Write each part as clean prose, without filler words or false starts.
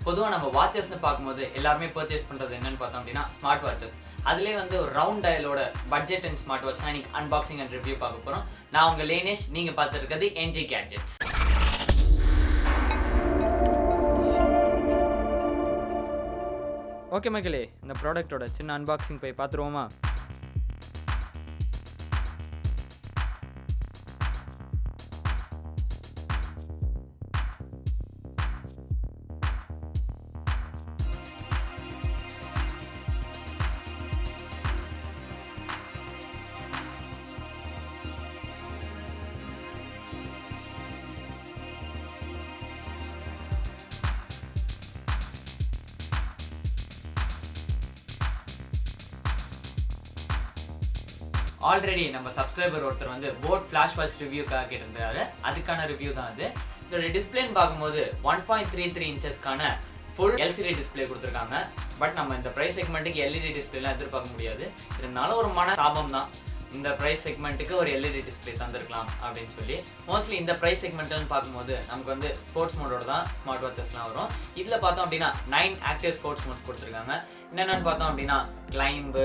பொதுவாக நம்ம வாட்சஸ்னு பார்க்கும்போது எல்லாருமே பர்ச்சேஸ் பண்ணுறது என்னன்னு பார்த்தோம் அப்படின்னா ஸ்மார்ட் வாட்சஸ். அதுலேயே வந்து ஒரு ரவுண்ட் டயலோட பட்ஜெட் அண்ட் ஸ்மார்ட் வாட்ச் தான் இன்னைக்கு அன்பாக்சிங் அண்ட் ரிவ்யூ பார்க்க போகிறோம். நான் உங்கள் லேனேஷ், நீங்கள் பார்த்துருக்கிறது என்ஜி கேட்ஜெட்ஸ். ஓகே மக்களே, இந்த ப்ராடக்ட்டோட சின்ன அன்பாக்சிங் போய் பார்த்துருவோமா? ஆல்ரெடி நம்ம சப்ஸ்கிரைபர் ஒருத்தர் வந்து போட் ஃப்ளாஷ் வாட்ச் ரிவ்யூக்காக கேட்டிருந்தாரு. அதுக்கான ரிவ்யூ தான் அது. இதோட டிஸ்பிளேன்னு பார்க்கும்போது 1.33 இன்ச்சஸ்க்கான ஃபுல் எல்சிடி டிஸ்பிளே கொடுத்துருக்காங்க. பட் நம்ம இந்த ப்ரைஸ் செக்மெண்ட்டுக்கு எல்இடி டிஸ்பிளேலாம் எதிர்பார்க்க முடியாது. இருந்தாலும் ஒரு மன தாபம் தான், இந்த ப்ரைஸ் செக்மெண்ட்டுக்கு ஒரு எல்இடி டிஸ்பிளே தந்திருக்கலாம் அப்படின்னு சொல்லி. மோஸ்ட்லி இந்த ப்ரைஸ் செக்மெண்ட்னு பார்க்கும்போது நமக்கு வந்து ஸ்போர்ட்ஸ் மோடோட தான் ஸ்மார்ட் வாட்சஸ்லாம் வரும். இதில் பார்த்தோம் அப்படின்னா 9 ஆக்டிவ் ஸ்போர்ட்ஸ் மோட்ஸ் கொடுத்துருக்காங்க. என்னென்னு பார்த்தோம் அப்படின்னா கிளைம்பு,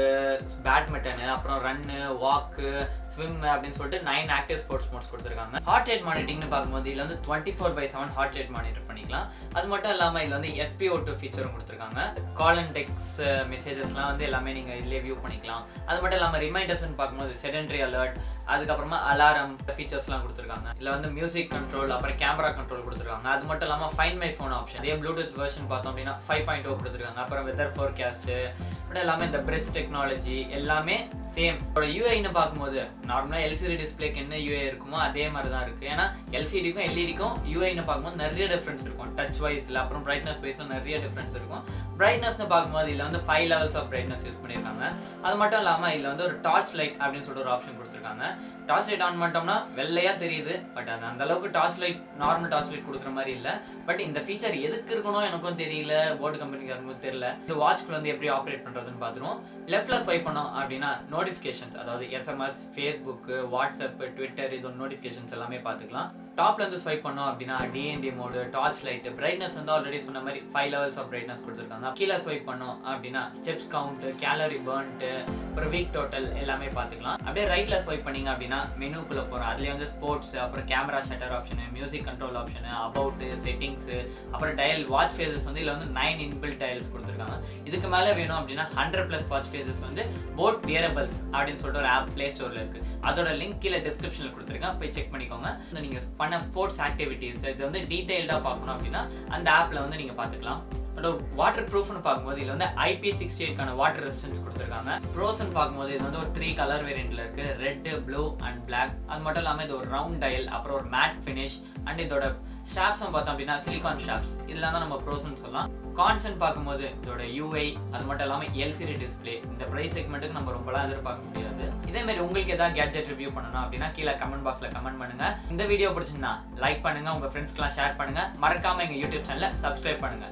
பேட்மிண்டனு, அப்புறம் ரன்னு, வாக்கு, ஸ்விம் அப்படின்னு சொல்லிட்டு 9 ஆக்டிவ் ஸ்போர்ட்ஸ் மோட்ஸ் கொடுத்துருக்காங்க. ஹார்ட் ரேட் மானிட்டரிங்னு பார்க்கும்போது இதில் வந்து 24/7 ஹார்ட் ரேட் மானிட்டர் பண்ணிக்கலாம். அது மட்டும் இல்லாமல் இதில் வந்து SpO2 ஃபீச்சரும் கொடுத்துருக்காங்க. கால் அண்ட் டெக்ஸ்ட் மெசேஜஸ்லாம் வந்து எல்லாமே நீங்கள் இதிலே வியூ பண்ணிக்கலாம். அது மட்டும் இல்லாமல் ரிமைண்டர்ஸ்ன்னு பார்க்கும்போது செடென்ட்ரி அலர்ட், அதுக்கப்புறமா அலாரம் ஃபீச்சர்ஸ்லாம் கொடுத்துருக்காங்க. இதில் வந்து மியூசிக் கண்ட்ரோல், அப்புறம் கேமரா கண்ட்ரோல் கொடுத்துருக்காங்க. அது மட்டும் இல்லாமல் ஃபைண்ட் மை ஃபோன் ஆப்ஷன், அதே ப்ளூடூத் வெர்ஷன் பார்த்தோம் அப்படின்னா 5.0 கொடுத்துருக்காங்க. அப்புறம் வெதர் ஃபோர்காஸ்ட்டு, பட் எல்லாமே இந்த பிரிட்ஜ் டெக்னாலஜி எல்லாமே சேம். இதோட யூஐன்னு பார்க்கும்போது நார்மலாக எல்சிடி டிஸ்பிளேக்கு என்ன யூஐ இருக்குமோ அதே மாதிரி தான் இருக்குது. ஏன்னா எல்சிடிக்கும் எல்இடிக்கும் யூஐன்னு பார்க்கும்போது நிறைய டிஃப்ரென்ஸ் இருக்கும். டச் வைஸில் அப்புறம் பிரைட்னஸ் வைஸில் நிறைய டிஃப்ரென்ஸ் இருக்கும். பிரைட்னஸ்னு பார்க்கும்போது இதில் வந்து 5 லெவல்ஸ் ஆஃப் பிரைட்னஸ் யூஸ் பண்ணியிருக்காங்க. அது மட்டும் இல்லாமல் இதில் வந்து ஒரு டார்ச் லைட் அப்படின்னு சொல்லிட்டு ஒரு ஆப்ஷன் கொடுத்துருக்காங்க. டார்ச் லைட் ஆன் பண்ணிட்டோம்னா வெள்ளையாக தெரியுது, பட் அது அந்த அளவுக்கு torch light normal torch light கொடுக்குற மாதிரி இல்லை. பட் இந்த ஃபீச்சர் எதுக்கு இருக்கணும் எனக்கும் தெரியல, போர்டு கம்பெனிக்கு இருக்கும்போது தெரியல. இந்த வாட்ச்க்குள்ள வந்து எப்படி ஆப்ரேட் பண்ணுறதுன்னு பார்த்துருவோம். லெஃப்ட்ல ஸ்வைப் பண்ணோம் அப்படின்னா நோட்டிஃபிகேஷன்ஸ், அதாவது SMS, Facebook, WhatsApp, Twitter இதோட நோட்டிஃபிகேஷன்ஸ் எல்லாமே பார்த்துக்கலாம். டாப்ல இருந்து ஸ்வைப் பண்ணோம் அப்படின்னா DND mode, torch light, brightness வந்து ஆல்ரெடி சொன்ன மாதிரி 5 லெவல்ஸ் ஆஃப் பிரைட்னஸ் கொடுத்துருக்காங்க. கீழே ஸ்வைப் பண்ணோம் அப்படின்னா ஸ்டெப்ஸ் கவுண்ட், கேலரி பர்ன்ட், அப்புறம் வீக் டோட்டல் எல்லாமே பார்த்துக்கலாம். அப்படியே ரைட்ல ஸ்வைப் பண்ணீங்க அப்படின்னா மெனுக்குள்ள போகிறோம். அதுலேயே வந்து ஸ்போர்ட்ஸ், அப்புறம் camera shutter option, music control option, about, settings, அப்புறம் டயல், வாட்ச் ஃபேஸஸ் வந்து இதில் வந்து 9 இன்பில்ட் டயல்ஸ் கொடுத்துருக்காங்க. இதுக்கு மேலே வேணும் அப்படின்னா 100+ வாட்ச் ஃபேஸஸ் வந்து போட் வியரபிள்ஸ் அப்படின்னு சொல்லிட்டு ஒரு ஆப் ப்ளே ஸ்டோரில் இருக்குது. அதோட லிங்க் கீழே டிஸ்கிரிப்ஷனில் கொடுத்துருக்கேன், போய் செக் பண்ணிக்கோங்க. நீங்கள் பண்ண ஸ்போர்ட்ஸ் ஆக்டிவிட்டீஸ் இது வந்து டீட்டெயில்டாக பார்க்கணும் அப்படின்னா அந்த ஆப்பில் வந்து நீங்கள் பார்த்துக்கலாம். வாட்டர் ப்ரூஃப்னு பார்க்கும்போது இதில் வந்து IP68க்கான வாட்டர் ரெசிஸ்டன்ஸ் கொடுத்துருக்காங்க. ப்ரோஸ்ன்னு பார்க்கும்போது இது வந்து ஒரு 3 கலர் வேரியண்ட்டில் இருக்குது, ரெட், ப்ளூ அண்ட் பிளாக். அது மட்டும் இல்லாமல் இது ஒரு ரவுண்ட் டயல், அப்புறம் ஒரு மேட் ஃபினிஷ் அண்ட் இதோட ஷாப்ஸ்ன்னு பார்த்தோம் அப்படின்னா சிலிகான் ஷாப்ஸ். இதெல்லாம் தான் நம்ம ப்ரோஸ்ன்னு சொல்லலாம். கான்ஸ்ன்னு பார்க்கும்போது இதோட UI, அது மட்டும் இல்லாமல் எல்சிடி டிஸ்பிளே. இந்த ப்ரைஸ் செக்மெண்ட்டுக்கு நம்ம ரொம்பலாம் எதிர்பார்க்க முடியாது. இதேமாதிரி உங்களுக்கு ஏதாவது கேட்ஜெட் ரிவ்யூ பண்ணணும் அப்படின்னா கீழே கமெண்ட் பாக்ஸில் கமெண்ட் பண்ணுங்க. இந்த வீடியோ பிடிச்சிருந்தா லைக் பண்ணுங்க, உங்கள் ஃப்ரெண்ட்ஸ்க்குலாம் ஷேர் பண்ணுங்க. மறக்காம எங்கள் யூடியூப் சேனலை சப்ஸ்கிரைப் பண்ணுங்க.